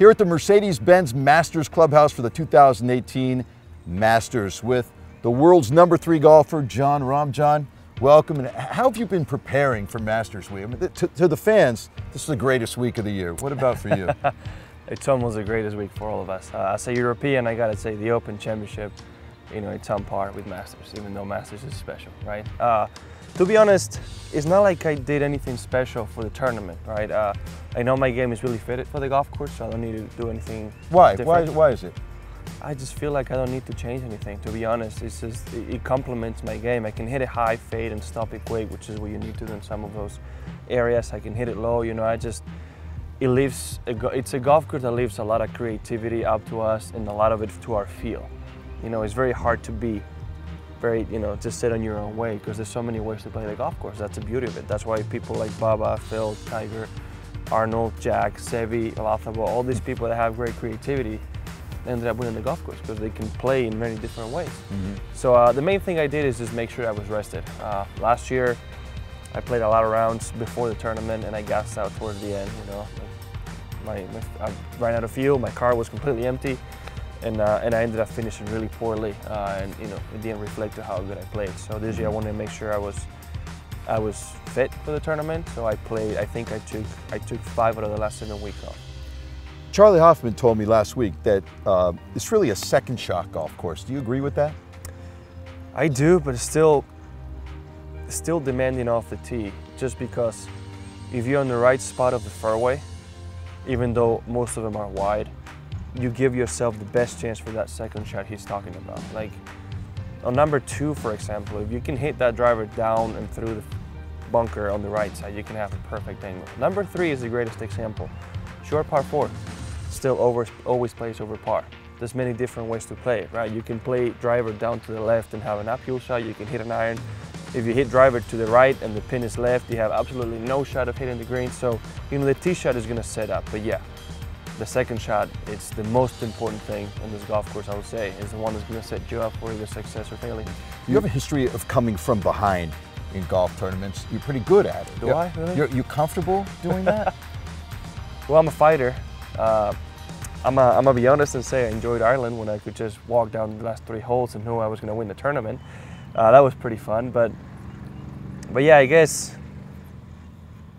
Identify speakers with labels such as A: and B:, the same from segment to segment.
A: Here at the Mercedes-Benz Masters Clubhouse for the 2018 Masters with the world's #3 golfer, Jon Rahm. Jon, welcome. And how have you been preparing for Masters Week? I mean, to the fans, this is the greatest week of the year. What about for you?
B: It's almost the greatest week for all of us. As a European, I gotta say the Open Championship, it's on par with Masters, even though Masters is special, right? To be honest, it's not like I did anything special for the tournament, right? I know my game is really fitted for the golf course, so I don't need to do anything.
A: Why?
B: Different.
A: Why is it?
B: I just feel like I don't need to change anything, to be honest. It's just, it complements my game. I can hit it high, fade, and stop it quick, which is what you need to do in some of those areas. I can hit it low, it's a golf course that leaves a lot of creativity up to us and a lot of it to our feel. It's very hard to be just sit on your own way because there's so many ways to play the golf course. That's the beauty of it. That's why people like Bubba, Phil, Tiger, Arnold, Jack, Sevi, Alathabo, all these people that have great creativity ended up winning the golf course because they can play in many different ways. Mm-hmm. So the main thing I did is just make sure I was rested. Last year, I played a lot of rounds before the tournament and I gassed out towards the end. I ran out of fuel, my car was completely empty, and I ended up finishing really poorly, and it didn't reflect to how good I played. So this year I wanted to make sure I was fit for the tournament. So I played. I think I took 5 out of the last 7 weeks off.
A: Charlie Hoffman told me last week that it's really a second shot golf course. Do you agree with that?
B: I do, but it's still demanding off the tee. Just because if you're on the right spot of the fairway, even though most of them are wide, you give yourself the best chance for that second shot he's talking about. Like on number 2, for example, if you can hit that driver down and through the bunker on the right side, you can have a perfect angle. Number 3 is the greatest example. Short par 4, still always plays over par. There's many different ways to play it, right? You can play driver down to the left and have an uphill shot. You can hit an iron. If you hit driver to the right and the pin is left, you have absolutely no shot of hitting the green. So, the tee shot is gonna set up. But yeah, the second shot, it's the most important thing in this golf course, I would say, is the one that's gonna set you up for either success or failure.
A: You have a history of coming from behind in golf tournaments. You're pretty good at it.
B: Do I, really?
A: You comfortable doing that?
B: Well, I'm a fighter. I'm gonna be honest and say I enjoyed Ireland when I could just walk down the last 3 holes and know I was gonna win the tournament. That was pretty fun, but yeah, I guess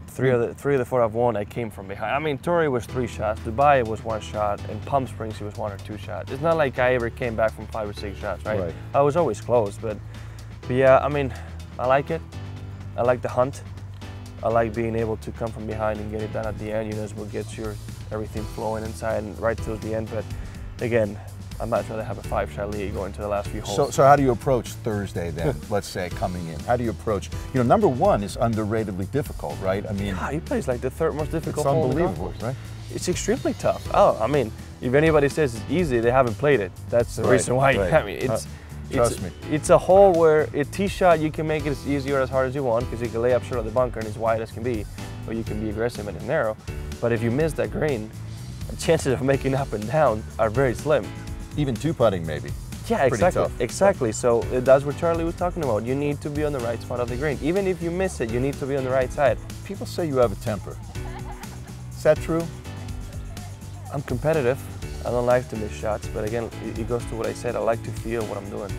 B: three of the 4 I've won, I came from behind. I mean, Torrey was 3 shots, Dubai it was 1 shot, and Palm Springs it was 1 or 2 shots. It's not like I ever came back from 5 or 6 shots, right? I was always close, but yeah, I mean, I like it. I like the hunt. I like being able to come from behind and get it done at the end. That's what gets everything flowing inside and right till the end. But again, I'd much rather have a 5-shot lead going to the last few holes.
A: So how do you approach Thursday then, let's say, coming in? How do you approach, number 1 is underratedly difficult, right? I mean,
B: he plays like the 3rd most difficult
A: hole.
B: It's
A: unbelievable, right?
B: It's extremely tough. Oh, I mean, if anybody says it's easy, they haven't played it. That's the reason why.
A: Right.
B: I mean,
A: trust me.
B: It's a hole where a tee shot, you can make it as easy or as hard as you want because you can lay up short of the bunker and as wide as can be, or you can be aggressive and it's narrow. But if you miss that green, the chances of making up and down are very slim.
A: Even 2-putting maybe.
B: Yeah, exactly.
A: Tough.
B: Exactly. So that's what Charlie was talking about. You need to be on the right spot of the green. Even if you miss it, you need to be on the right side.
A: People say you have a temper. Is that true?
B: I'm competitive. I don't like to miss shots, but again, it goes to what I said. I like to feel what I'm doing.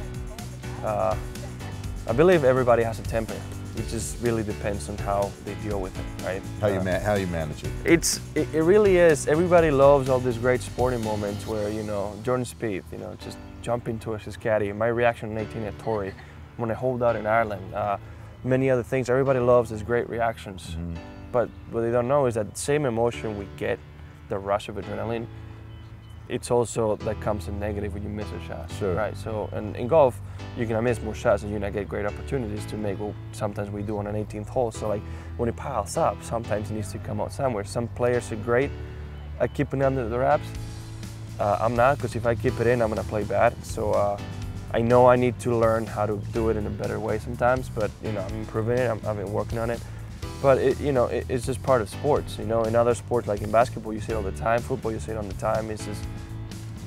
B: I believe everybody has a temper. It just really depends on how they deal with it, right?
A: How you manage it.
B: It really is. Everybody loves all these great sporting moments where, Jordan Spieth, just jumping towards his caddy. My reaction in 18 at Torrey, when I hold out in Ireland, many other things. Everybody loves these great reactions. Mm-hmm. But what they don't know is that same emotion we get, the rush of adrenaline, it's also that comes in negative when you miss a shot,
A: sure.
B: Right? So, and in golf, you're gonna miss more shots and you're gonna get great opportunities to make what sometimes we do on an 18th hole. So like when it piles up, sometimes it needs to come out somewhere. Some players are great at keeping it under the wraps. I'm not, because if I keep it in, I'm gonna play bad. So I know I need to learn how to do it in a better way sometimes, but I'm improving it, I've been working on it. But it's just part of sports. In other sports, like in basketball, you see it all the time. Football, you see it all the time. It's just,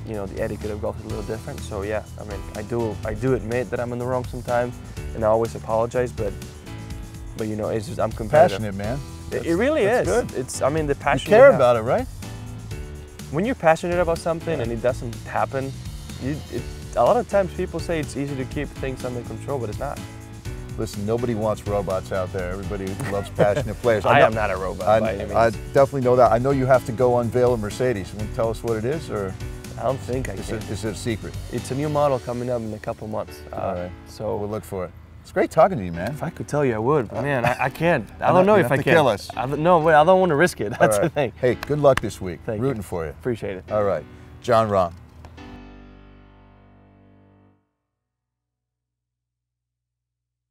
B: the etiquette of golf is a little different. So yeah, I mean, I do admit that I'm in the wrong sometimes, and I always apologize. But it's just I'm competitive.
A: Passionate, man.
B: It really is.
A: Good.
B: It's, I mean, the passion.
A: You care about it, right?
B: when you're passionate about something and it doesn't happen, a lot of times people say it's easy to keep things under control, but it's not.
A: Listen, nobody wants robots out there. Everybody loves passionate players.
B: I am not a robot by any means.
A: I definitely know that. I know you have to go unveil a Mercedes. You want to tell us what it is, or?
B: I don't think I can.
A: Is it a secret?
B: It's a new model coming up in a couple months.
A: All right.
B: So
A: we'll look for it. It's great talking to you, man.
B: If I could tell you, I would. But man, I can't. I don't know if I can.
A: Kill us.
B: No, wait, I don't want to risk it. That's the thing.
A: Hey, good luck this week.
B: Thank you.
A: Rooting for you.
B: Appreciate it.
A: All right. Jon Rahm.